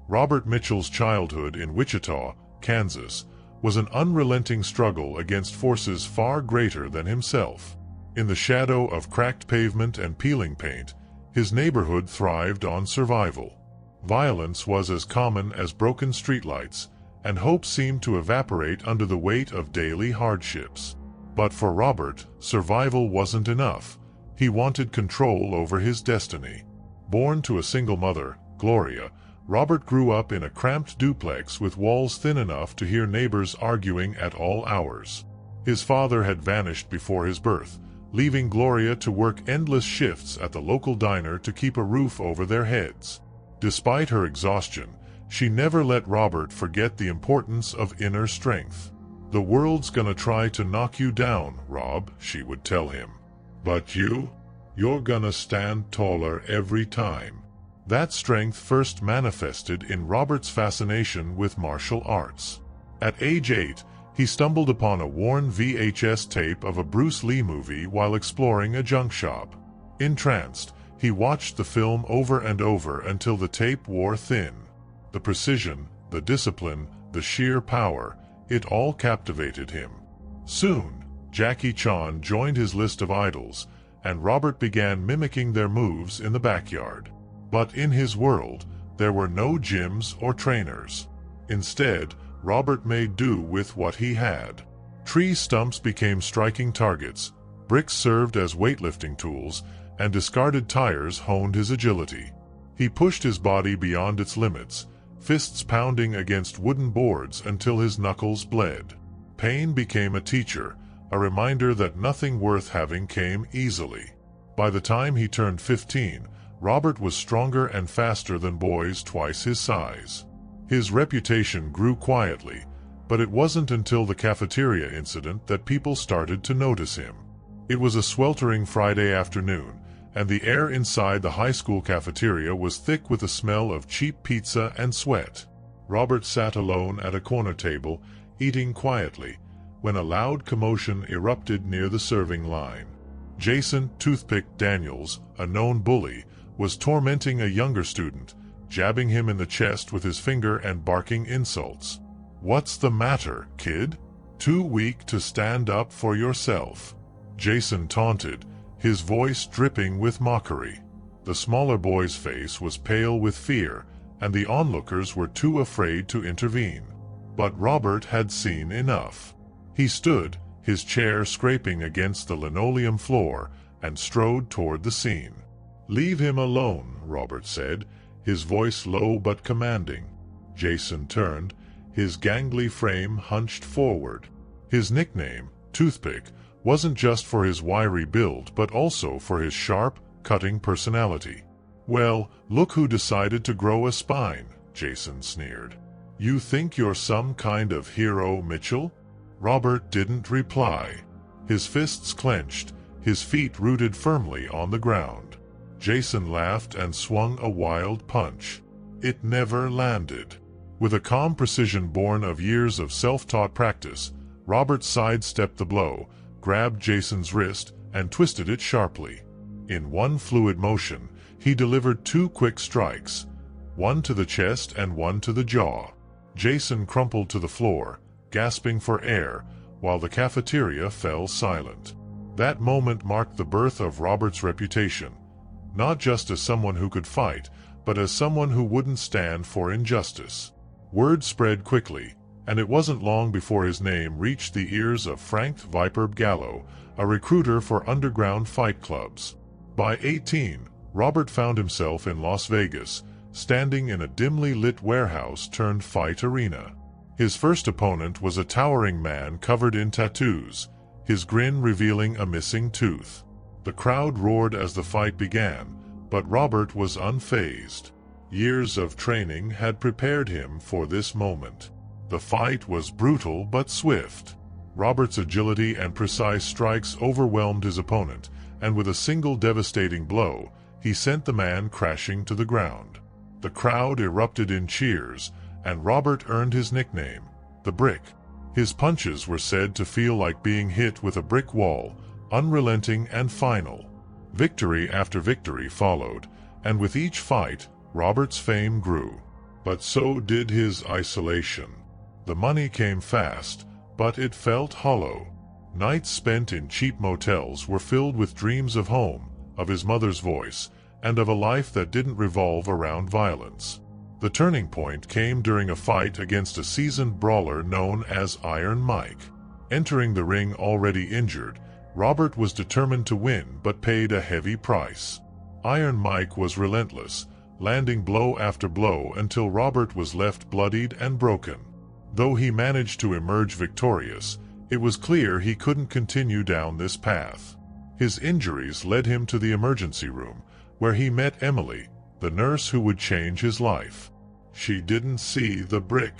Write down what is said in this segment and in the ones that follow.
Robert Mitchell's childhood in Wichita, Kansas, was an unrelenting struggle against forces far greater than himself. In the shadow of cracked pavement and peeling paint, his neighborhood thrived on survival. Violence was as common as broken streetlights, and hope seemed to evaporate under the weight of daily hardships. But for Robert, survival wasn't enough. He wanted control over his destiny. Born to a single mother, Gloria, Robert grew up in a cramped duplex with walls thin enough to hear neighbors arguing at all hours. His father had vanished before his birth, leaving Gloria to work endless shifts at the local diner to keep a roof over their heads. Despite her exhaustion, she never let Robert forget the importance of inner strength. "The world's gonna try to knock you down, Rob," she would tell him. "But you're gonna stand taller every time." That strength first manifested in Robert's fascination with martial arts. At age 8, he stumbled upon a worn VHS tape of a Bruce Lee movie while exploring a junk shop. Entranced, he watched the film over and over until the tape wore thin. The precision, the discipline, the sheer power, it all captivated him. Soon, Jackie Chan joined his list of idols, and Robert began mimicking their moves in the backyard. But in his world, there were no gyms or trainers. Instead, Robert made do with what he had. Tree stumps became striking targets, bricks served as weightlifting tools, and discarded tires honed his agility. He pushed his body beyond its limits, fists pounding against wooden boards until his knuckles bled. Pain became a teacher, a reminder that nothing worth having came easily. By the time he turned 15, Robert was stronger and faster than boys twice his size. His reputation grew quietly, but it wasn't until the cafeteria incident that people started to notice him. It was a sweltering Friday afternoon, and the air inside the high school cafeteria was thick with the smell of cheap pizza and sweat. Robert sat alone at a corner table, eating quietly, when a loud commotion erupted near the serving line. Jason "Toothpick" Daniels, a known bully, was tormenting a younger student, jabbing him in the chest with his finger and barking insults. "What's the matter, kid? Too weak to stand up for yourself?" Jason taunted, his voice dripping with mockery. The smaller boy's face was pale with fear, and the onlookers were too afraid to intervene. But Robert had seen enough. He stood, his chair scraping against the linoleum floor, and strode toward the scene. "Leave him alone," Robert said, his voice low but commanding. Jason turned, his gangly frame hunched forward. His nickname, Toothpick, wasn't just for his wiry build but also for his sharp, cutting personality. "Well, look who decided to grow a spine," Jason sneered. "You think you're some kind of hero, Mitchell?" Robert didn't reply. His fists clenched, his feet rooted firmly on the ground. Jason laughed and swung a wild punch. It never landed. With a calm precision born of years of self-taught practice, Robert sidestepped the blow, grabbed Jason's wrist, and twisted it sharply. In one fluid motion, he delivered 2 quick strikes, one to the chest and one to the jaw. Jason crumpled to the floor, gasping for air, while the cafeteria fell silent. That moment marked the birth of Robert's reputation, not just as someone who could fight, but as someone who wouldn't stand for injustice. Word spread quickly, and it wasn't long before his name reached the ears of Frank "Viper" Gallo, a recruiter for underground fight clubs. By 18, Robert found himself in Las Vegas, standing in a dimly lit warehouse turned fight arena. His first opponent was a towering man covered in tattoos, his grin revealing a missing tooth. The crowd roared as the fight began, but Robert was unfazed. Years of training had prepared him for this moment. The fight was brutal but swift. Robert's agility and precise strikes overwhelmed his opponent, and with a single devastating blow, he sent the man crashing to the ground. The crowd erupted in cheers, and Robert earned his nickname, the Brick. His punches were said to feel like being hit with a brick wall, unrelenting and final. Victory after victory followed, and with each fight, Robert's fame grew. But so did his isolation. The money came fast, but it felt hollow. Nights spent in cheap motels were filled with dreams of home, of his mother's voice, and of a life that didn't revolve around violence. The turning point came during a fight against a seasoned brawler known as Iron Mike. Entering the ring already injured, Robert was determined to win but paid a heavy price. Iron Mike was relentless, landing blow after blow until Robert was left bloodied and broken. Though he managed to emerge victorious, it was clear he couldn't continue down this path. His injuries led him to the emergency room, where he met Emily, the nurse who would change his life. She didn't see the brick.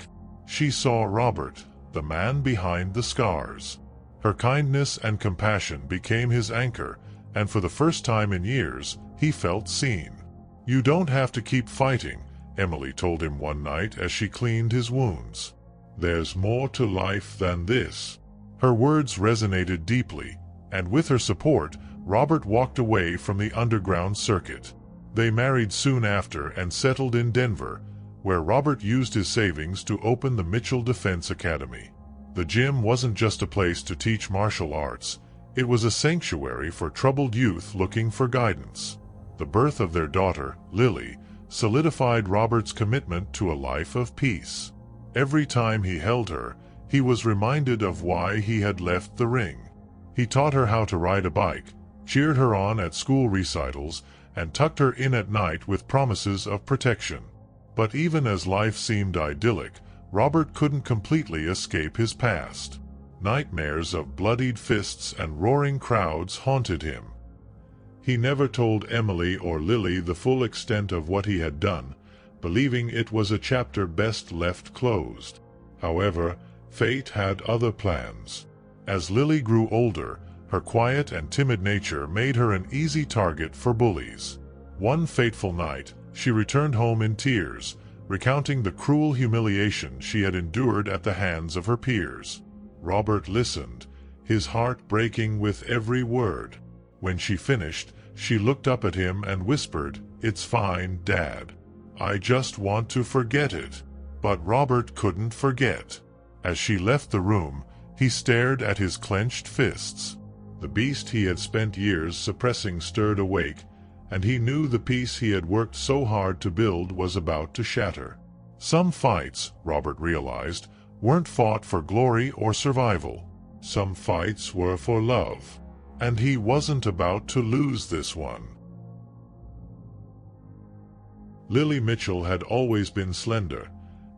She saw Robert, the man behind the scars. Her kindness and compassion became his anchor, and for the first time in years, he felt seen. "You don't have to keep fighting," Emily told him one night as she cleaned his wounds. "There's more to life than this." Her words resonated deeply, and with her support, Robert walked away from the underground circuit. They married soon after and settled in Denver, where Robert used his savings to open the Mitchell Defense Academy. The gym wasn't just a place to teach martial arts, it was a sanctuary for troubled youth looking for guidance. The birth of their daughter, Lily, solidified Robert's commitment to a life of peace. Every time he held her, he was reminded of why he had left the ring. He taught her how to ride a bike, cheered her on at school recitals, and tucked her in at night with promises of protection. But even as life seemed idyllic, Robert couldn't completely escape his past. Nightmares of bloodied fists and roaring crowds haunted him. He never told Emily or Lily the full extent of what he had done, believing it was a chapter best left closed. However, fate had other plans. As Lily grew older, her quiet and timid nature made her an easy target for bullies. One fateful night, she returned home in tears, recounting the cruel humiliation she had endured at the hands of her peers. Robert listened, his heart breaking with every word. When she finished, she looked up at him and whispered, "It's fine, Dad. I just want to forget it." But Robert couldn't forget. As she left the room, he stared at his clenched fists. The beast he had spent years suppressing stirred awake, and he knew the peace he had worked so hard to build was about to shatter. Some fights, Robert realized, weren't fought for glory or survival. Some fights were for love. And he wasn't about to lose this one. Lily Mitchell had always been slender,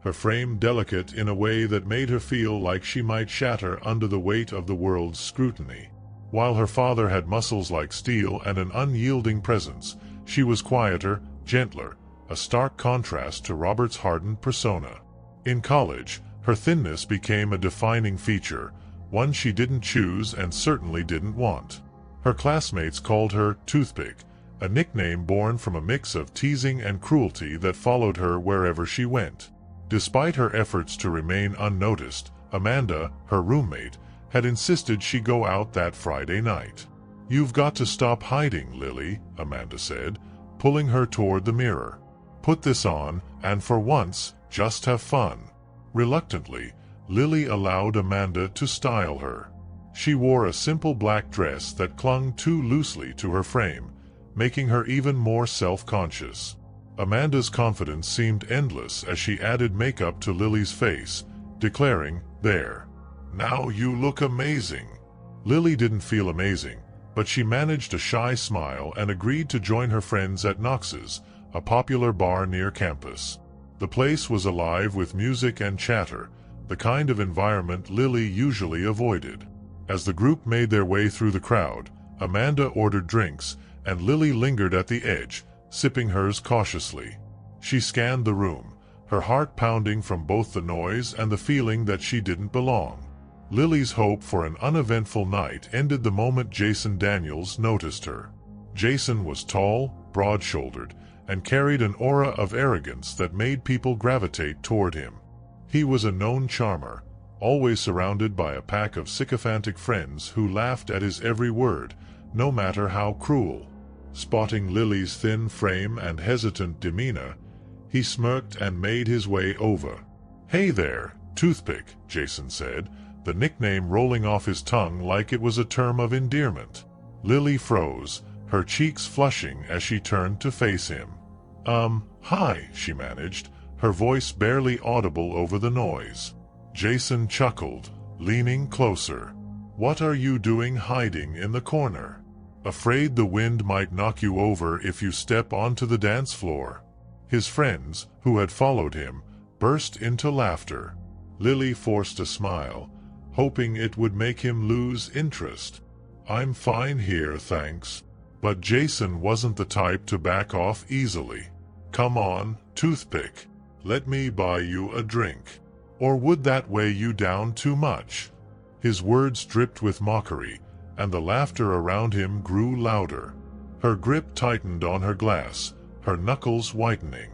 her frame delicate in a way that made her feel like she might shatter under the weight of the world's scrutiny. While her father had muscles like steel and an unyielding presence, she was quieter, gentler, a stark contrast to Robert's hardened persona. In college, her thinness became a defining feature, one she didn't choose and certainly didn't want. Her classmates called her Toothpick, a nickname born from a mix of teasing and cruelty that followed her wherever she went. Despite her efforts to remain unnoticed, Amanda, her roommate, had insisted she go out that Friday night. "You've got to stop hiding, Lily," Amanda said, pulling her toward the mirror. "Put this on, and for once, just have fun." Reluctantly, Lily allowed Amanda to style her. She wore a simple black dress that clung too loosely to her frame, making her even more self-conscious. Amanda's confidence seemed endless as she added makeup to Lily's face, declaring, "There. Now you look amazing." Lily didn't feel amazing, but she managed a shy smile and agreed to join her friends at Knox's, a popular bar near campus. The place was alive with music and chatter, the kind of environment Lily usually avoided. As the group made their way through the crowd, Amanda ordered drinks, and Lily lingered at the edge, sipping hers cautiously. She scanned the room, her heart pounding from both the noise and the feeling that she didn't belong. Lily's hope for an uneventful night ended the moment Jason Daniels noticed her. Jason was tall, broad-shouldered, and carried an aura of arrogance that made people gravitate toward him. He was a known charmer, always surrounded by a pack of sycophantic friends who laughed at his every word, no matter how cruel. Spotting Lily's thin frame and hesitant demeanor, He smirked and made his way over. "Hey there, Toothpick," Jason said, the nickname rolling off his tongue like it was a term of endearment. Lily froze, her cheeks flushing as she turned to face him. Hi," she managed, her voice barely audible over the noise. Jason chuckled, leaning closer. "What are you doing hiding in the corner? Afraid the wind might knock you over if you step onto the dance floor?" His friends, who had followed him, burst into laughter. Lily forced a smile, hoping it would make him lose interest. "I'm fine here, thanks." But Jason wasn't the type to back off easily. "Come on, Toothpick. Let me buy you a drink. Or would that weigh you down too much?" His words dripped with mockery, and the laughter around him grew louder. Her grip tightened on her glass, her knuckles whitening.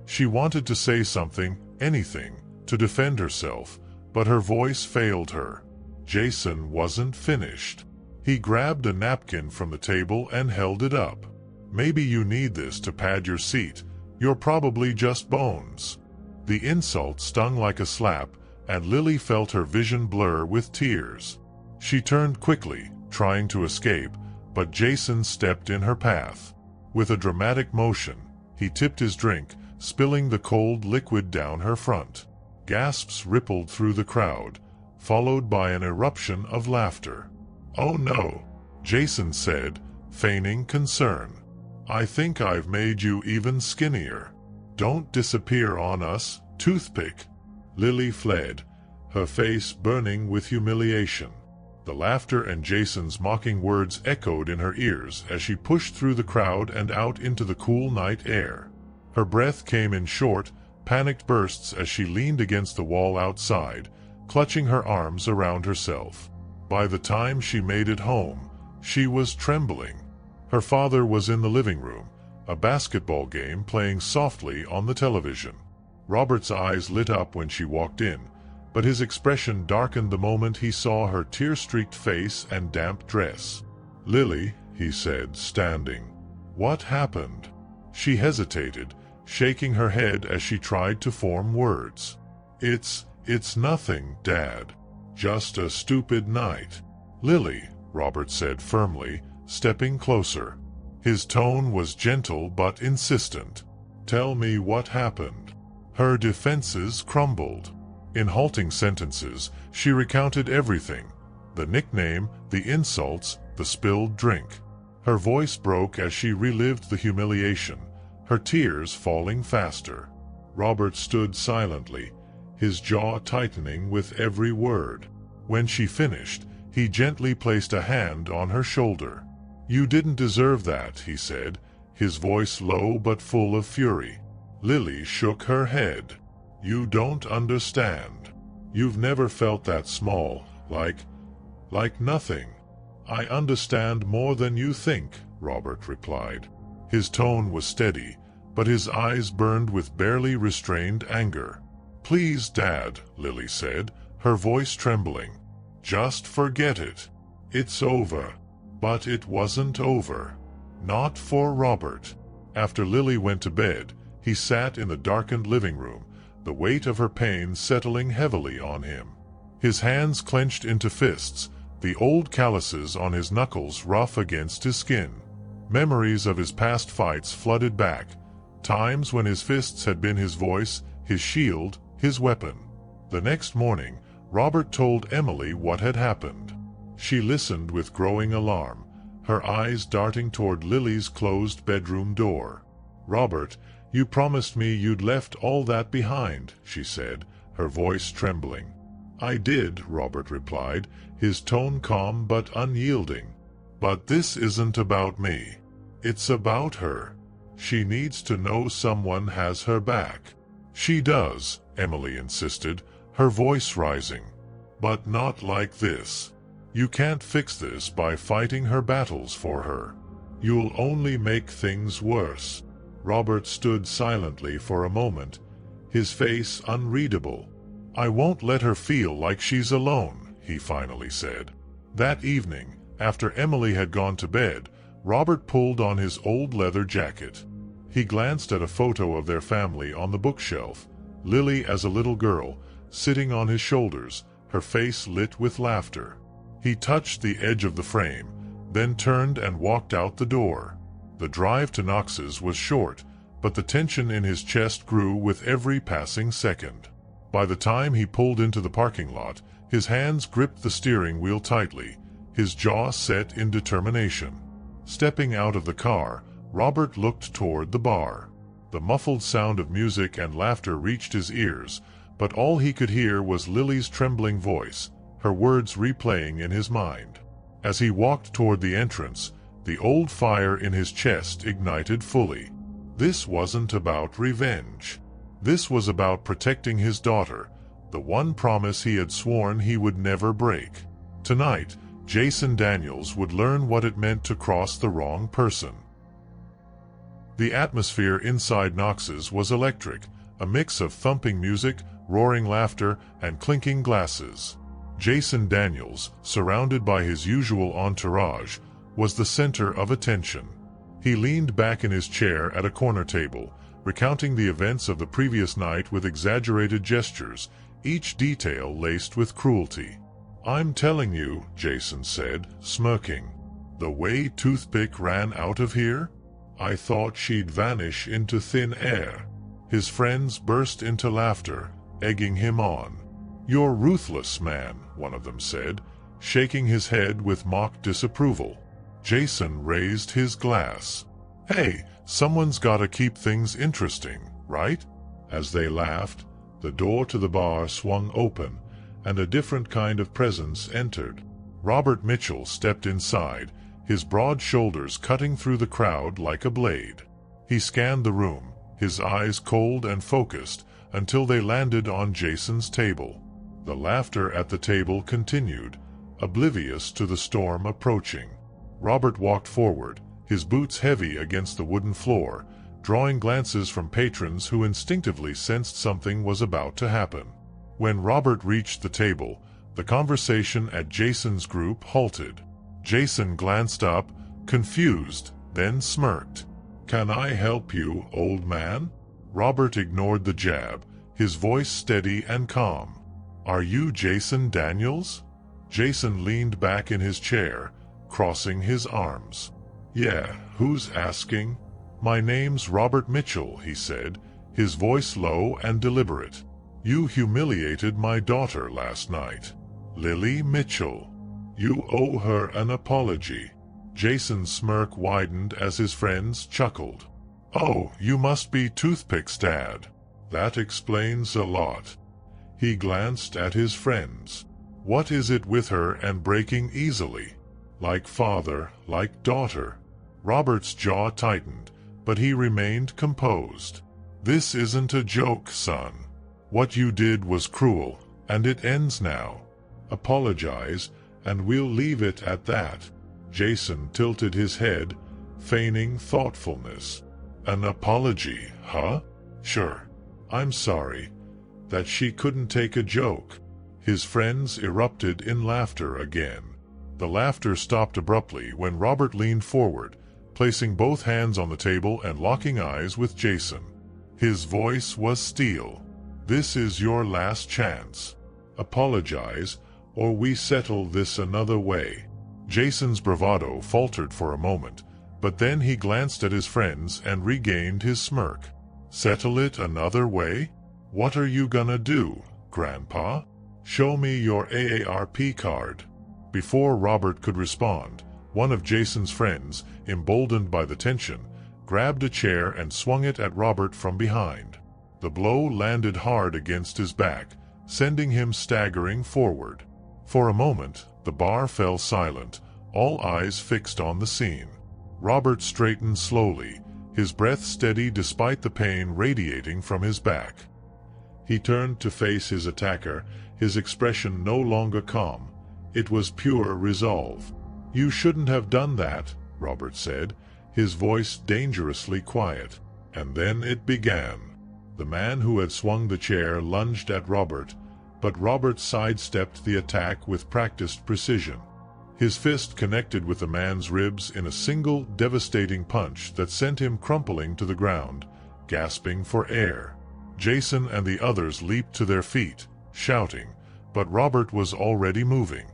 She wanted to say something, anything, to defend herself, but her voice failed her. Jason wasn't finished. He grabbed a napkin from the table and held it up. "Maybe you need this to pad your seat. You're probably just bones." The insult stung like a slap, and Lily felt her vision blur with tears. She turned quickly, trying to escape, but Jason stepped in her path. With a dramatic motion, he tipped his drink, spilling the cold liquid down her front. Gasps rippled through the crowd, followed by an eruption of laughter. "Oh no," Jason said, feigning concern. "I think I've made you even skinnier. Don't disappear on us, Toothpick." Lily fled, her face burning with humiliation. The laughter and Jason's mocking words echoed in her ears as she pushed through the crowd and out into the cool night air. Her breath came in short, panicked bursts as she leaned against the wall outside, clutching her arms around herself. By the time she made it home, she was trembling. Her father was in the living room, a basketball game playing softly on the television. Robert's eyes lit up when she walked in, but his expression darkened the moment he saw her tear-streaked face and damp dress. "Lily," he said, standing. "What happened?" She hesitated, shaking her head as she tried to form words. It's nothing, Dad. Just a stupid night." "Lily," Robert said firmly, stepping closer. His tone was gentle but insistent. "Tell me what happened." Her defenses crumbled. In halting sentences, she recounted everything: the nickname, the insults, the spilled drink. Her voice broke as she relived the humiliation, her tears falling faster. Robert stood silently, his jaw tightening with every word. When she finished, he gently placed a hand on her shoulder. "You didn't deserve that," he said, his voice low but full of fury. Lily shook her head. "You don't understand. You've never felt that small, like nothing." "I understand more than you think," Robert replied. His tone was steady, but his eyes burned with barely restrained anger. "Please, Dad," Lily said, her voice trembling. "Just forget it. It's over." But it wasn't over. Not for Robert. After Lily went to bed, he sat in the darkened living room, the weight of her pain settling heavily on him. His hands clenched into fists, the old calluses on his knuckles rough against his skin. Memories of his past fights flooded back, times when his fists had been his voice, his shield, his weapon. The next morning, Robert told Emily what had happened. She listened with growing alarm, her eyes darting toward Lily's closed bedroom door. "Robert, you promised me you'd left all that behind," she said, her voice trembling. "I did," Robert replied, his tone calm but unyielding. "But this isn't about me. It's about her. She needs to know someone has her back." "She does," Emily insisted, her voice rising. "But not like this. You can't fix this by fighting her battles for her. You'll only make things worse." Robert stood silently for a moment, his face unreadable. "I won't let her feel like she's alone," he finally said. That evening, after Emily had gone to bed, Robert pulled on his old leather jacket. He glanced at a photo of their family on the bookshelf, Lily as a little girl, sitting on his shoulders, her face lit with laughter. He touched the edge of the frame, then turned and walked out the door. The drive to Knox's was short, but the tension in his chest grew with every passing second. By the time he pulled into the parking lot, his hands gripped the steering wheel tightly, his jaw set in determination. Stepping out of the car, Robert looked toward the bar. The muffled sound of music and laughter reached his ears, but all he could hear was Lily's trembling voice, her words replaying in his mind. As he walked toward the entrance, the old fire in his chest ignited fully. This wasn't about revenge. This was about protecting his daughter, the one promise he had sworn he would never break. Tonight, Jason Daniels would learn what it meant to cross the wrong person. The atmosphere inside Knox's was electric, a mix of thumping music, roaring laughter, and clinking glasses. Jason Daniels, surrounded by his usual entourage, was the center of attention. He leaned back in his chair at a corner table, recounting the events of the previous night with exaggerated gestures, each detail laced with cruelty. "I'm telling you," Jason said, smirking. "The way Toothpick ran out of here? I thought she'd vanish into thin air." His friends burst into laughter, egging him on. "You're ruthless, man," one of them said, shaking his head with mock disapproval. Jason raised his glass. "Hey, someone's gotta keep things interesting, right?" As they laughed, the door to the bar swung open, and a different kind of presence entered. Robert Mitchell stepped inside, his broad shoulders cutting through the crowd like a blade. He scanned the room, his eyes cold and focused, until they landed on Jason's table. The laughter at the table continued, oblivious to the storm approaching. Robert walked forward, his boots heavy against the wooden floor, drawing glances from patrons who instinctively sensed something was about to happen. When Robert reached the table, the conversation at Jason's group halted. Jason glanced up, confused, then smirked. "Can I help you, old man?" Robert ignored the jab, his voice steady and calm. "Are you Jason Daniels?" Jason leaned back in his chair, crossing his arms. "Yeah, who's asking?" "My name's Robert Mitchell," he said, his voice low and deliberate. "You humiliated my daughter last night. Lily Mitchell. You owe her an apology." Jason's smirk widened as his friends chuckled. "Oh, you must be Toothpick's dad. That explains a lot." He glanced at his friends. "What is it with her and breaking easily? Like father, like daughter." Robert's jaw tightened, but he remained composed. "This isn't a joke, son. What you did was cruel, and it ends now. Apologize, and we'll leave it at that." Jason tilted his head, feigning thoughtfulness. "An apology, huh? Sure. I'm sorry. That she couldn't take a joke." His friends erupted in laughter again. The laughter stopped abruptly when Robert leaned forward, placing both hands on the table and locking eyes with Jason. His voice was steel. "This is your last chance. Apologize, or we settle this another way." Jason's bravado faltered for a moment, but then he glanced at his friends and regained his smirk. "Settle it another way? What are you gonna do, Grandpa? Show me your AARP card." Before Robert could respond, one of Jason's friends, emboldened by the tension, grabbed a chair and swung it at Robert from behind. The blow landed hard against his back, sending him staggering forward. For a moment, the bar fell silent, all eyes fixed on the scene. Robert straightened slowly, his breath steady despite the pain radiating from his back. He turned to face his attacker, his expression no longer calm. It was pure resolve. "You shouldn't have done that," Robert said, his voice dangerously quiet. And then it began. The man who had swung the chair lunged at Robert, but Robert sidestepped the attack with practiced precision. His fist connected with the man's ribs in a single devastating punch that sent him crumpling to the ground, gasping for air. Jason and the others leaped to their feet, shouting, but Robert was already moving.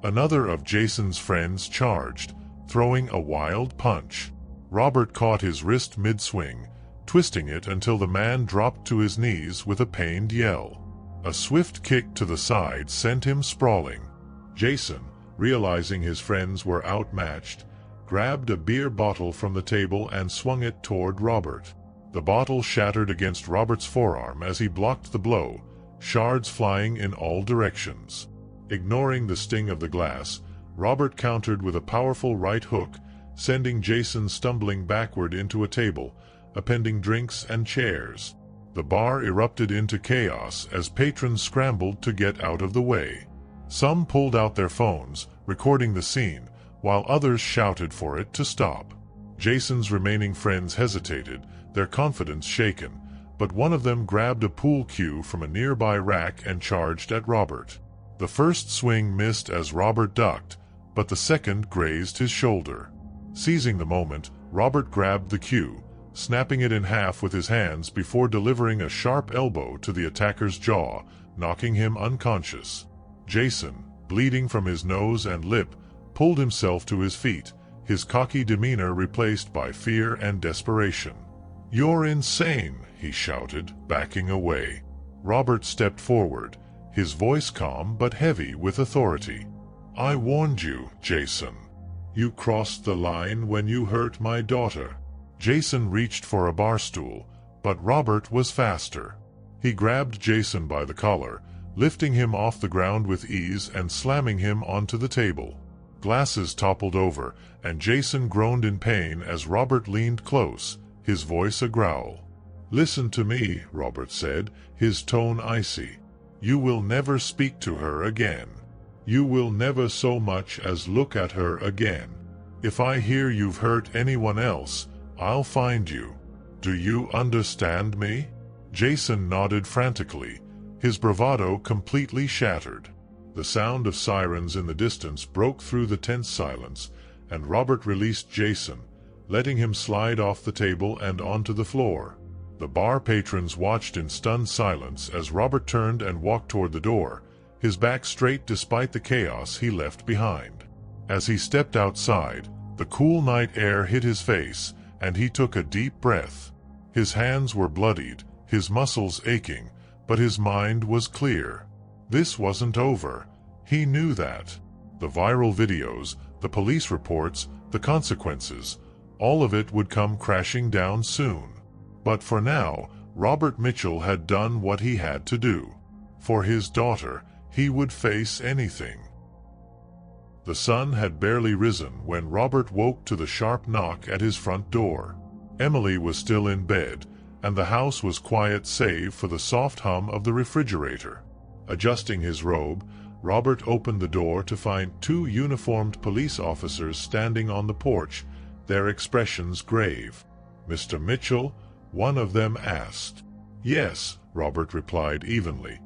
Another of Jason's friends charged, throwing a wild punch. Robert caught his wrist mid-swing, twisting it until the man dropped to his knees with a pained yell. A swift kick to the side sent him sprawling. Jason, realizing his friends were outmatched, grabbed a beer bottle from the table and swung it toward Robert. The bottle shattered against Robert's forearm as he blocked the blow, shards flying in all directions. Ignoring the sting of the glass, Robert countered with a powerful right hook, sending Jason stumbling backward into a table, appending drinks and chairs. The bar erupted into chaos as patrons scrambled to get out of the way. Some pulled out their phones, recording the scene, while others shouted for it to stop. Jason's remaining friends hesitated, their confidence shaken, but one of them grabbed a pool cue from a nearby rack and charged at Robert. The first swing missed as Robert ducked, but the second grazed his shoulder. Seizing the moment, Robert grabbed the cue, snapping it in half with his hands before delivering a sharp elbow to the attacker's jaw, knocking him unconscious. Jason, bleeding from his nose and lip, pulled himself to his feet, his cocky demeanor replaced by fear and desperation. "You're insane," he shouted, backing away. Robert stepped forward, his voice calm but heavy with authority. "I warned you, Jason. You crossed the line when you hurt my daughter." Jason reached for a bar stool, but Robert was faster. He grabbed Jason by the collar, lifting him off the ground with ease and slamming him onto the table. Glasses toppled over, and Jason groaned in pain as Robert leaned close, his voice a growl. "Listen to me," Robert said, his tone icy. "You will never speak to her again. You will never so much as look at her again. If I hear you've hurt anyone else, I'll find you. Do you understand me?" Jason nodded frantically, his bravado completely shattered. The sound of sirens in the distance broke through the tense silence, and Robert released Jason, letting him slide off the table and onto the floor. The bar patrons watched in stunned silence as Robert turned and walked toward the door, his back straight despite the chaos he left behind. As he stepped outside, the cool night air hit his face, and he took a deep breath. His hands were bloodied, his muscles aching, but his mind was clear. This wasn't over. He knew that. The viral videos, the police reports, the consequences, all of it would come crashing down soon. But for now, Robert Mitchell had done what he had to do. For his daughter, he would face anything. The sun had barely risen when Robert woke to the sharp knock at his front door. Emily was still in bed, and the house was quiet save for the soft hum of the refrigerator. Adjusting his robe, Robert opened the door to find two uniformed police officers standing on the porch, their expressions grave. "Mr. Mitchell?" one of them asked. "Yes," Robert replied evenly,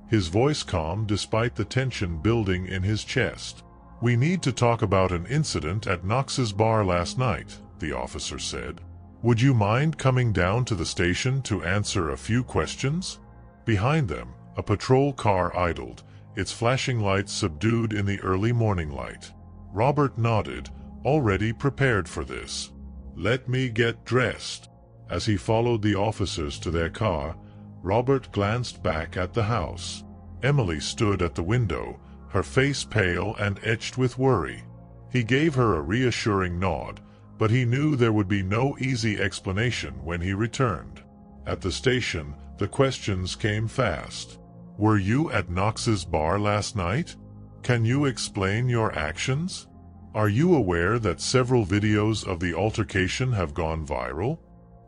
his voice calm despite the tension building in his chest. "We need to talk about an incident at Knox's bar last night," the officer said. "Would you mind coming down to the station to answer a few questions?" Behind them, a patrol car idled, its flashing lights subdued in the early morning light. Robert nodded, already prepared for this. "Let me get dressed." As he followed the officers to their car, Robert glanced back at the house. Emily stood at the window, her face pale and etched with worry. He gave her a reassuring nod, but he knew there would be no easy explanation when he returned. At the station, the questions came fast. "Were you at Knox's bar last night? Can you explain your actions? Are you aware that several videos of the altercation have gone viral?"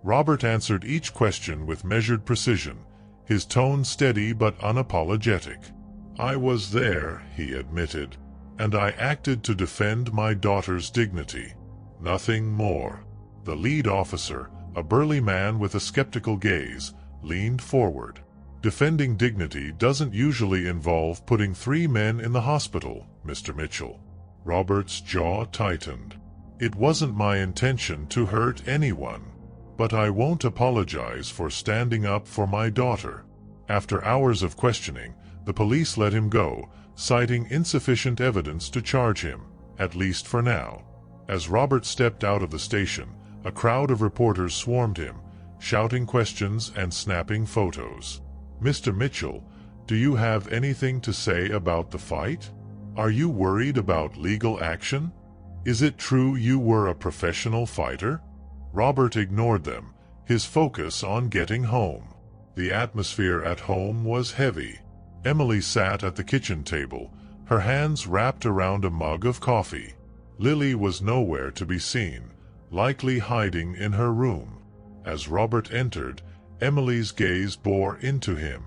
Robert answered each question with measured precision, his tone steady but unapologetic. "I was there," he admitted, "and I acted to defend my daughter's dignity. Nothing more." The lead officer, a burly man with a skeptical gaze, leaned forward. "Defending dignity doesn't usually involve putting 3 men in the hospital, Mr. Mitchell." Robert's jaw tightened. It wasn't my intention to hurt anyone, but I won't apologize for standing up for my daughter. After hours of questioning, the police let him go, citing insufficient evidence to charge him, at least for now. As Robert stepped out of the station, a crowd of reporters swarmed him, shouting questions and snapping photos. "Mr. Mitchell, do you have anything to say about the fight? Are you worried about legal action? Is it true you were a professional fighter?" Robert ignored them, his focus on getting home. The atmosphere at home was heavy. Emily sat at the kitchen table, her hands wrapped around a mug of coffee. Lily was nowhere to be seen, likely hiding in her room. As Robert entered, Emily's gaze bore into him.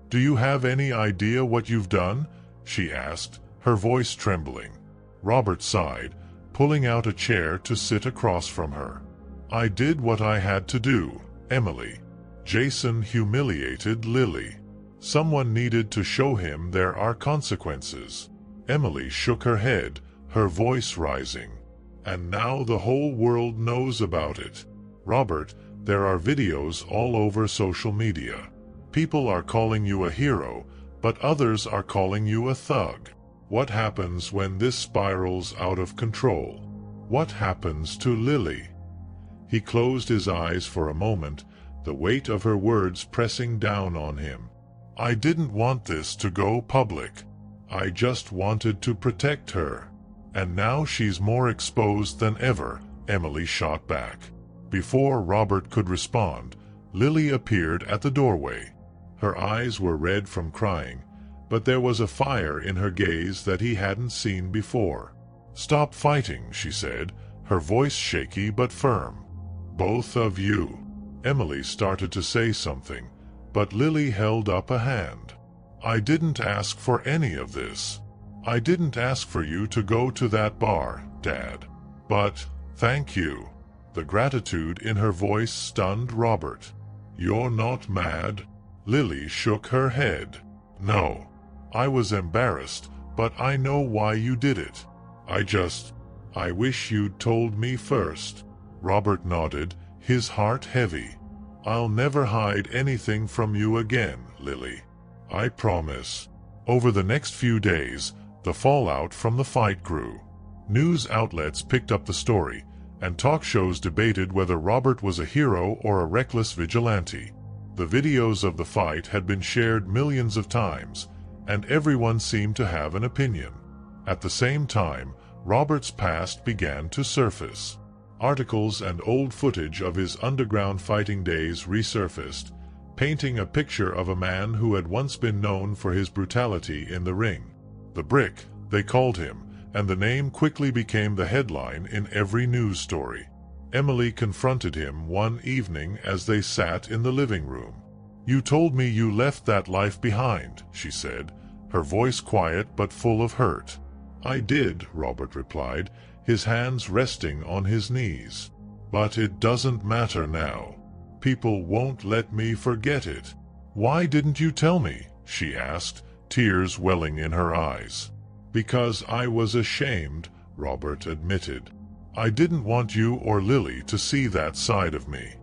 "Do you have any idea what you've done?" she asked, her voice trembling. Robert sighed, pulling out a chair to sit across from her. "I did what I had to do, Emily. Jason humiliated Lily. Someone needed to show him there are consequences." Emily shook her head, her voice rising. "And now the whole world knows about it. Robert, there are videos all over social media. People are calling you a hero, but others are calling you a thug. What happens when this spirals out of control? What happens to Lily?" He closed his eyes for a moment, the weight of her words pressing down on him. "I didn't want this to go public. I just wanted to protect her. And now she's more exposed than ever," Emily shot back. Before Robert could respond, Lily appeared at the doorway. Her eyes were red from crying, but there was a fire in her gaze that he hadn't seen before. "Stop fighting," she said, her voice shaky but firm. "Both of you." Emily started to say something, but Lily held up a hand. "I didn't ask for any of this. I didn't ask for you to go to that bar, Dad. But, thank you." The gratitude in her voice stunned Robert. "You're not mad?" Lily shook her head. "No. I was embarrassed, but I know why you did it. I wish you'd told me first." Robert nodded, his heart heavy. "I'll never hide anything from you again, Lily. I promise." Over the next few days, the fallout from the fight grew. News outlets picked up the story, and talk shows debated whether Robert was a hero or a reckless vigilante. The videos of the fight had been shared millions of times, and everyone seemed to have an opinion. At the same time, Robert's past began to surface. Articles and old footage of his underground fighting days resurfaced, painting a picture of a man who had once been known for his brutality in the ring. "The Brick," they called him, and the name quickly became the headline in every news story. Emily confronted him one evening as they sat in the living room. "You told me you left that life behind," she said, her voice quiet but full of hurt. "I did," Robert replied, his hands resting on his knees. "But it doesn't matter now. People won't let me forget it." "Why didn't you tell me?" she asked, tears welling in her eyes. "Because I was ashamed," Robert admitted. "I didn't want you or Lily to see that side of me.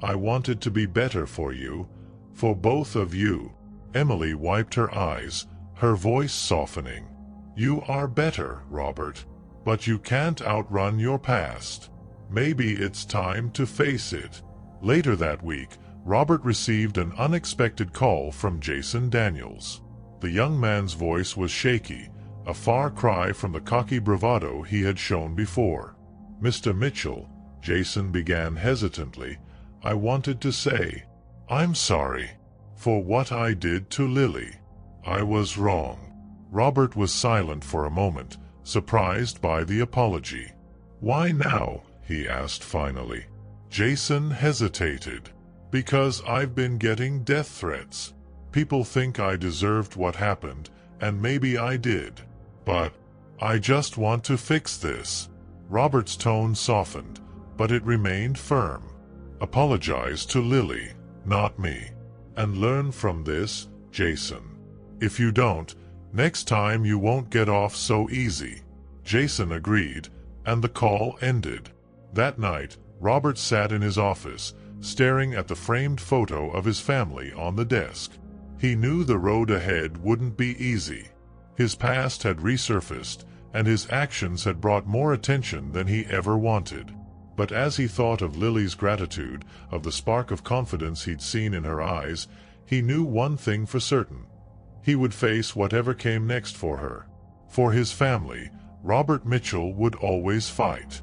I wanted to be better for you, for both of you." Emily wiped her eyes, her voice softening. "You are better, Robert, but you can't outrun your past. Maybe it's time to face it." Later that week, Robert received an unexpected call from Jason Daniels. The young man's voice was shaky, a far cry from the cocky bravado he had shown before. "Mr. Mitchell," Jason began hesitantly, "I wanted to say, I'm sorry for what I did to Lily. I was wrong." Robert was silent for a moment, surprised by the apology. "Why now?" he asked finally. Jason hesitated. "Because I've been getting death threats. People think I deserved what happened, and maybe I did. But I just want to fix this." Robert's tone softened, but it remained firm. "Apologize to Lily, not me. And learn from this, Jason. If you don't, next time you won't get off so easy." Jason agreed, and the call ended. That night, Robert sat in his office, staring at the framed photo of his family on the desk. He knew the road ahead wouldn't be easy. His past had resurfaced, and his actions had brought more attention than he ever wanted. But as he thought of Lily's gratitude, of the spark of confidence he'd seen in her eyes, he knew one thing for certain. He would face whatever came next for her. For his family, Robert Mitchell would always fight.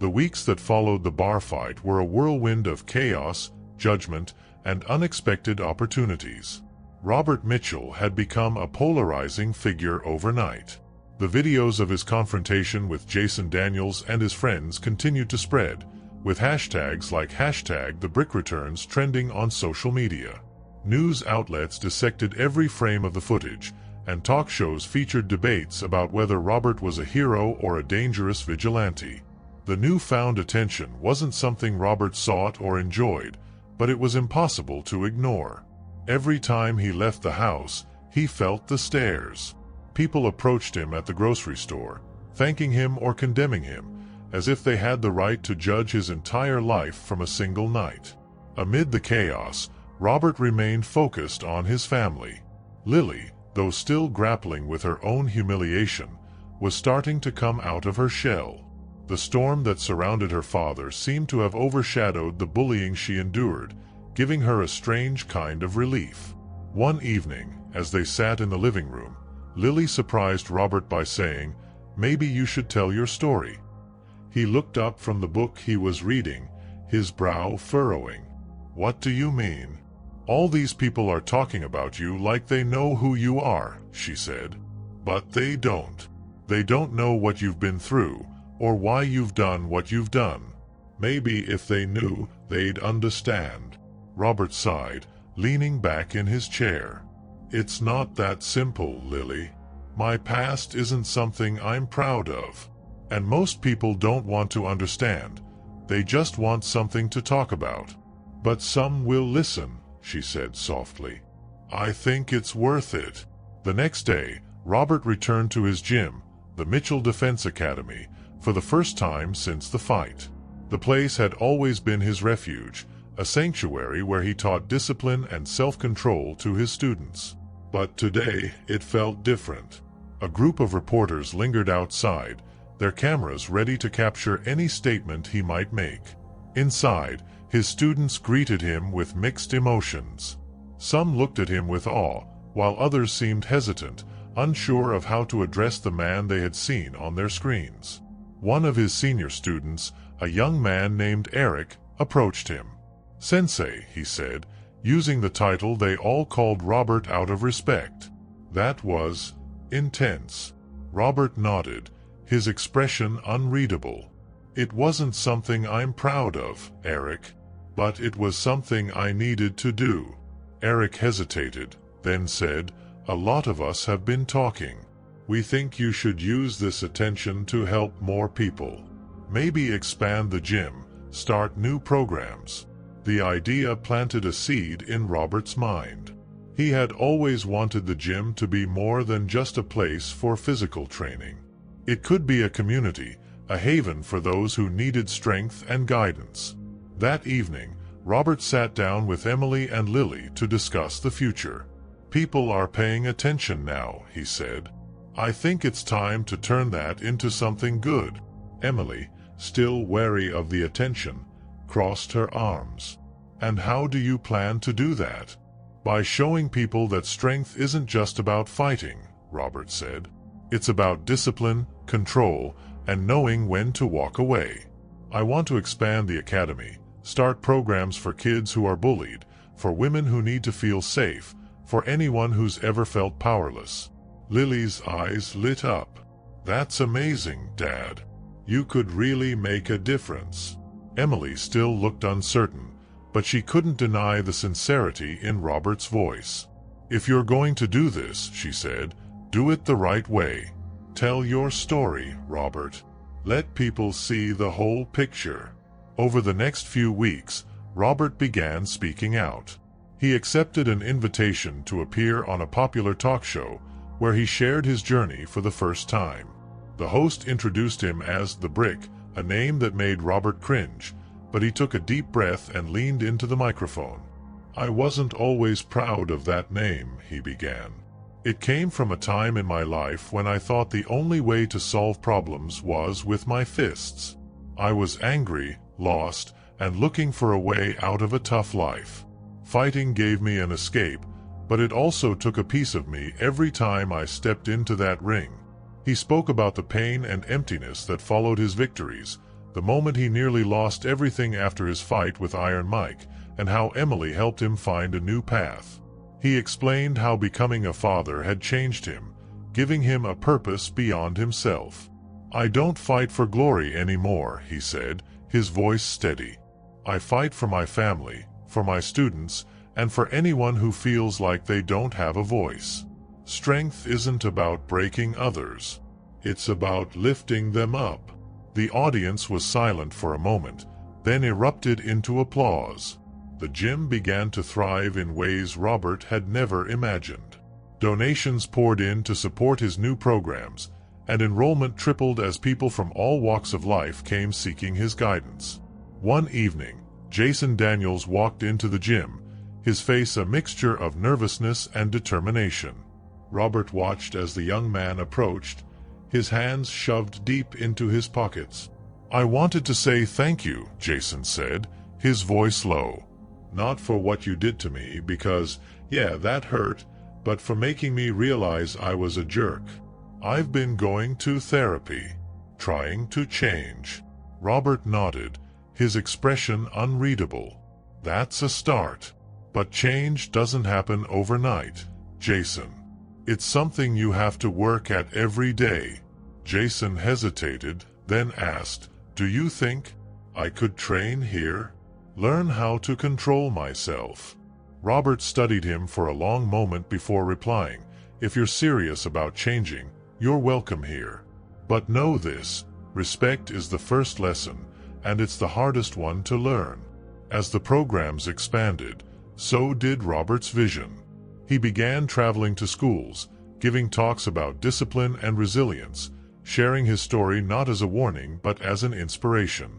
The weeks that followed the bar fight were a whirlwind of chaos, judgment, and unexpected opportunities. Robert Mitchell had become a polarizing figure overnight. The videos of his confrontation with Jason Daniels and his friends continued to spread, with hashtags like #TheBrickReturns trending on social media. News outlets dissected every frame of the footage, and talk shows featured debates about whether Robert was a hero or a dangerous vigilante. The newfound attention wasn't something Robert sought or enjoyed, but it was impossible to ignore. Every time he left the house, he felt the stares. People approached him at the grocery store, thanking him or condemning him, as if they had the right to judge his entire life from a single night. Amid the chaos, Robert remained focused on his family. Lily, though still grappling with her own humiliation, was starting to come out of her shell. The storm that surrounded her father seemed to have overshadowed the bullying she endured, giving her a strange kind of relief. One evening, as they sat in the living room, Lily surprised Robert by saying, "Maybe you should tell your story." He looked up from the book he was reading, his brow furrowing. "What do you mean? All these people are talking about you like they know who you are," she said. "But they don't. They don't know what you've been through, or why you've done what you've done. Maybe if they knew, they'd understand." Robert sighed, leaning back in his chair. "It's not that simple, Lily. My past isn't something I'm proud of. And most people don't want to understand. They just want something to talk about. But some will listen," she said softly. "I think it's worth it." The next day, Robert returned to his gym, the Mitchell Defense Academy, for the first time since the fight. The place had always been his refuge, a sanctuary where he taught discipline and self-control to his students. But today, it felt different. A group of reporters lingered outside, their cameras ready to capture any statement he might make. Inside, his students greeted him with mixed emotions. Some looked at him with awe, while others seemed hesitant, unsure of how to address the man they had seen on their screens. One of his senior students, a young man named Eric, approached him. "Sensei," he said, using the title they all called Robert out of respect. "That was intense." Robert nodded, his expression unreadable. "It wasn't something I'm proud of, Eric, but it was something I needed to do." Eric hesitated, then said, "A lot of us have been talking. We think you should use this attention to help more people. Maybe expand the gym, start new programs." The idea planted a seed in Robert's mind. He had always wanted the gym to be more than just a place for physical training. It could be a community, a haven for those who needed strength and guidance. That evening, Robert sat down with Emily and Lily to discuss the future. "People are paying attention now," he said. "I think it's time to turn that into something good." Emily, still wary of the attention, crossed her arms. "And how do you plan to do that?" "By showing people that strength isn't just about fighting," Robert said. "It's about discipline, control, and knowing when to walk away. I want to expand the academy, start programs for kids who are bullied, for women who need to feel safe, for anyone who's ever felt powerless." Lily's eyes lit up. "That's amazing, Dad. You could really make a difference." Emily still looked uncertain, but she couldn't deny the sincerity in Robert's voice. "If you're going to do this," she said, "do it the right way. Tell your story, Robert. Let people see the whole picture." Over the next few weeks, Robert began speaking out. He accepted an invitation to appear on a popular talk show, where he shared his journey for the first time. The host introduced him as the Brick, a name that made Robert cringe, but he took a deep breath and leaned into the microphone. "I wasn't always proud of that name," he began. "It came from a time in my life when I thought the only way to solve problems was with my fists. I was angry, lost, and looking for a way out of a tough life. Fighting gave me an escape, but it also took a piece of me every time I stepped into that ring." He spoke about the pain and emptiness that followed his victories, the moment he nearly lost everything after his fight with Iron Mike, and how Emily helped him find a new path. He explained how becoming a father had changed him, giving him a purpose beyond himself. "I don't fight for glory anymore," he said, his voice steady. "I fight for my family, for my students, and for anyone who feels like they don't have a voice. Strength isn't about breaking others. It's about lifting them up." The audience was silent for a moment, then erupted into applause. The gym began to thrive in ways Robert had never imagined. Donations poured in to support his new programs, and enrollment tripled as people from all walks of life came seeking his guidance. One evening, Jason Daniels walked into the gym, his face a mixture of nervousness and determination. Robert watched as the young man approached, his hands shoved deep into his pockets. "I wanted to say thank you," Jason said, his voice low. "Not for what you did to me, because, yeah, that hurt, but for making me realize I was a jerk. I've been going to therapy, trying to change." Robert nodded, his expression unreadable. "That's a start. But change doesn't happen overnight, Jason. It's something you have to work at every day." Jason hesitated, then asked, "Do you think I could train here? Learn how to control myself?" Robert studied him for a long moment before replying, "If you're serious about changing, you're welcome here. But know this, respect is the first lesson, and it's the hardest one to learn." As the programs expanded, so did Robert's vision. He began traveling to schools, giving talks about discipline and resilience, sharing his story not as a warning but as an inspiration.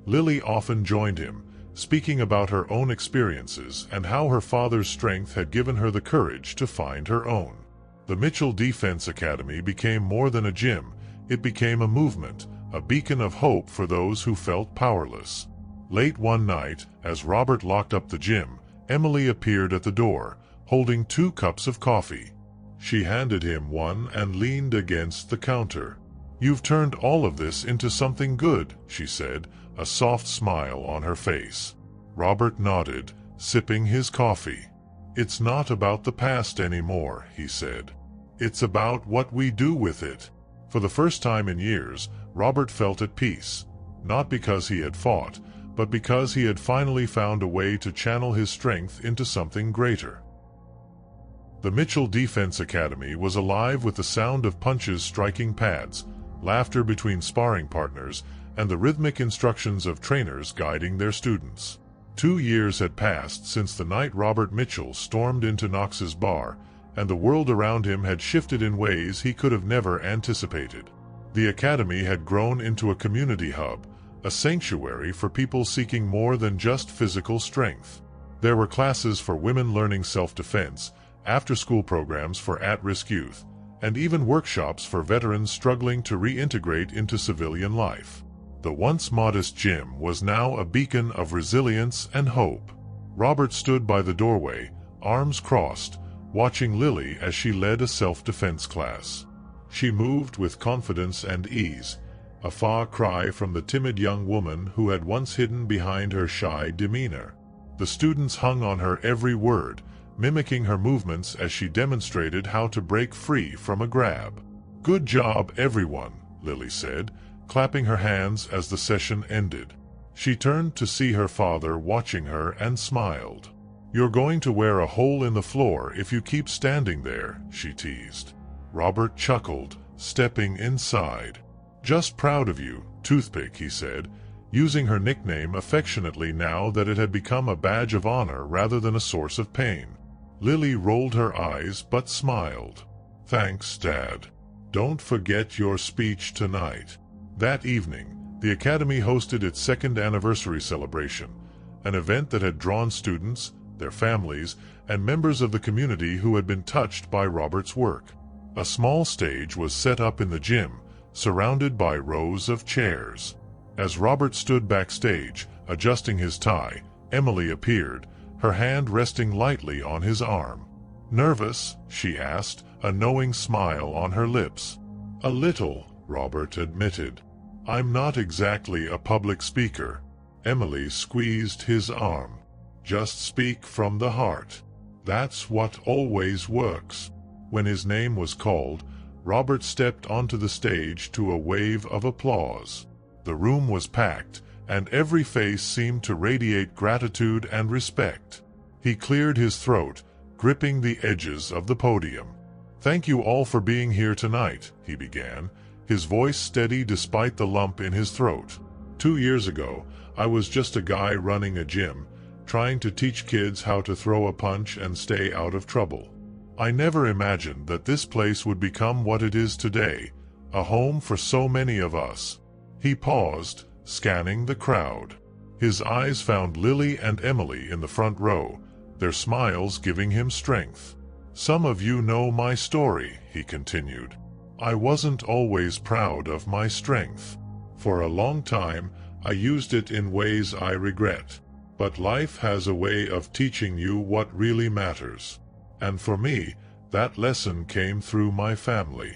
Lily often joined him, speaking about her own experiences and how her father's strength had given her the courage to find her own. The Mitchell Defense Academy became more than a gym, it became a movement, a beacon of hope for those who felt powerless. Late one night, as Robert locked up the gym, Emily appeared at the door, holding 2 cups of coffee. She handed him one and leaned against the counter. "You've turned all of this into something good," she said, a soft smile on her face. Robert nodded, sipping his coffee. "It's not about the past anymore," he said. "It's about what we do with it." For the first time in years, Robert felt at peace, not because he had fought, but because he had finally found a way to channel his strength into something greater. The Mitchell Defense Academy was alive with the sound of punches striking pads, laughter between sparring partners, and the rhythmic instructions of trainers guiding their students. 2 years had passed since the night Robert Mitchell stormed into Knox's bar, and the world around him had shifted in ways he could have never anticipated. The academy had grown into a community hub, a sanctuary for people seeking more than just physical strength. There were classes for women learning self-defense, after-school programs for at-risk youth, and even workshops for veterans struggling to reintegrate into civilian life. The once modest gym was now a beacon of resilience and hope. Robert stood by the doorway, arms crossed, watching Lily as she led a self-defense class. She moved with confidence and ease, a far cry from the timid young woman who had once hidden behind her shy demeanor. The students hung on her every word, mimicking her movements as she demonstrated how to break free from a grab. "Good job, everyone," Lily said, clapping her hands as the session ended. She turned to see her father watching her and smiled. "You're going to wear a hole in the floor if you keep standing there," she teased. Robert chuckled, stepping inside. "Just proud of you, Toothpick," he said, using her nickname affectionately now that it had become a badge of honor rather than a source of pain. Lily rolled her eyes but smiled. Thanks, Dad. Don't forget your speech tonight. That evening, the Academy hosted its second anniversary celebration, an event that had drawn students, their families, and members of the community who had been touched by Robert's work. A small stage was set up in the gym, surrounded by rows of chairs. As Robert stood backstage, adjusting his tie, Emily appeared, her hand resting lightly on his arm. "Nervous?" she asked, a knowing smile on her lips. "A little," Robert admitted. "I'm not exactly a public speaker." Emily squeezed his arm. "Just speak from the heart. That's what always works." When his name was called, Robert stepped onto the stage to a wave of applause. The room was packed, and every face seemed to radiate gratitude and respect. He cleared his throat, gripping the edges of the podium. "Thank you all for being here tonight," he began, his voice steady despite the lump in his throat. 2 years ago, I was just a guy running a gym, trying to teach kids how to throw a punch and stay out of trouble. I never imagined that this place would become what it is today, a home for so many of us." He paused, scanning the crowd. His eyes found Lily and Emily in the front row, their smiles giving him strength. "Some of you know my story," he continued. "I wasn't always proud of my strength. For a long time, I used it in ways I regret. But life has a way of teaching you what really matters. And for me, that lesson came through my family."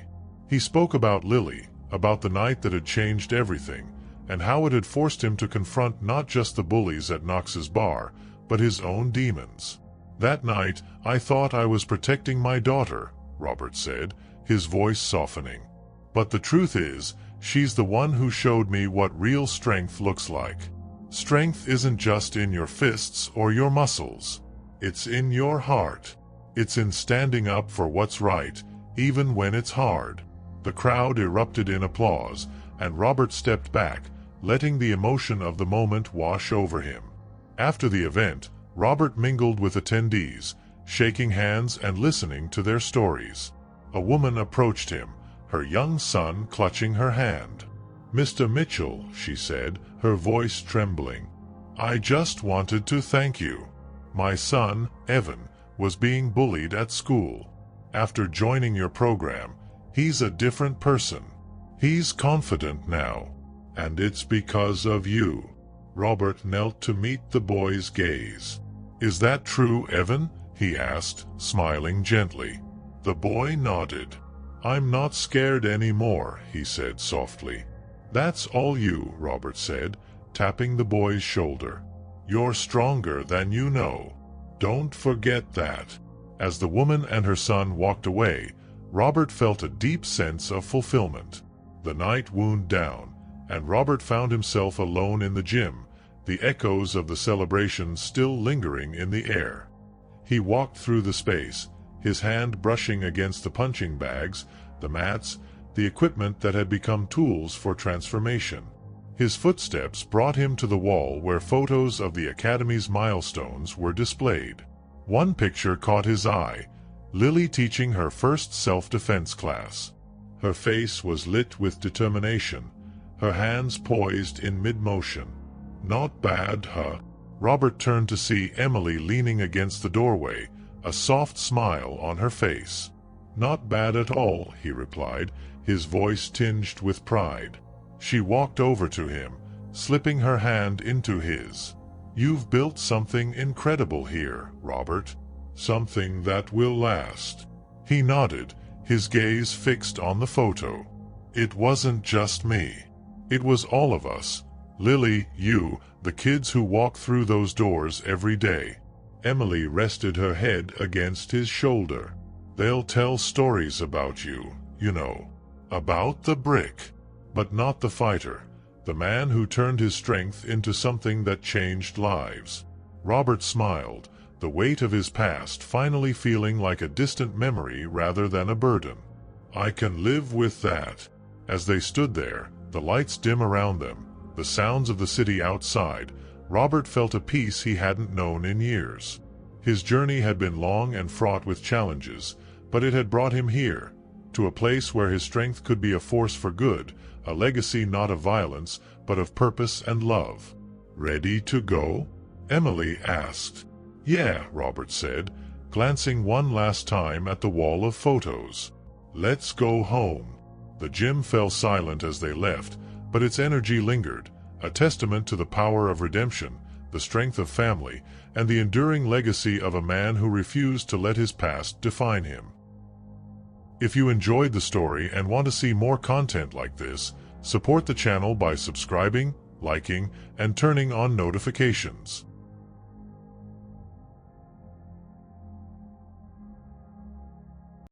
He spoke about Lily, about the night that had changed everything, and how it had forced him to confront not just the bullies at Knox's bar, but his own demons. "That night, I thought I was protecting my daughter," Robert said, his voice softening. "But the truth is, she's the one who showed me what real strength looks like. Strength isn't just in your fists or your muscles. It's in your heart. It's in standing up for what's right, even when it's hard." The crowd erupted in applause, and Robert stepped back, letting the emotion of the moment wash over him. After the event, Robert mingled with attendees, shaking hands and listening to their stories. A woman approached him, her young son clutching her hand. "Mr. Mitchell," she said, her voice trembling, "I just wanted to thank you. My son, Evan, was being bullied at school. After joining your program, he's a different person. He's confident now. And it's because of you." Robert knelt to meet the boy's gaze. "Is that true, Evan?" he asked, smiling gently. The boy nodded. "I'm not scared anymore," he said softly. "That's all you," Robert said, tapping the boy's shoulder. "You're stronger than you know. Don't forget that." As the woman and her son walked away, Robert felt a deep sense of fulfillment. The night wound down, and Robert found himself alone in the gym, the echoes of the celebration still lingering in the air. He walked through the space, his hand brushing against the punching bags, the mats, the equipment that had become tools for transformation. His footsteps brought him to the wall where photos of the Academy's milestones were displayed. One picture caught his eye, Lily teaching her first self-defense class. Her face was lit with determination, her hands poised in mid-motion. "Not bad, huh?" Robert turned to see Emily leaning against the doorway, a soft smile on her face. "Not bad at all," he replied, his voice tinged with pride. She walked over to him, slipping her hand into his. "You've built something incredible here, Robert. Something that will last." He nodded, his gaze fixed on the photo. "It wasn't just me. It was all of us. Lily, you, the kids who walk through those doors every day." Emily rested her head against his shoulder. "They'll tell stories about you, you know. About the brick. But not the fighter, the man who turned his strength into something that changed lives." Robert smiled, the weight of his past finally feeling like a distant memory rather than a burden. "I can live with that." As they stood there, the lights dim around them, the sounds of the city outside, Robert felt a peace he hadn't known in years. His journey had been long and fraught with challenges, but it had brought him here, to a place where his strength could be a force for good, a legacy not of violence, but of purpose and love. "Ready to go?" Emily asked. "Yeah," Robert said, glancing one last time at the wall of photos. "Let's go home." The gym fell silent as they left, but its energy lingered, a testament to the power of redemption, the strength of family, and the enduring legacy of a man who refused to let his past define him. If you enjoyed the story and want to see more content like this, support the channel by subscribing, liking, and turning on notifications.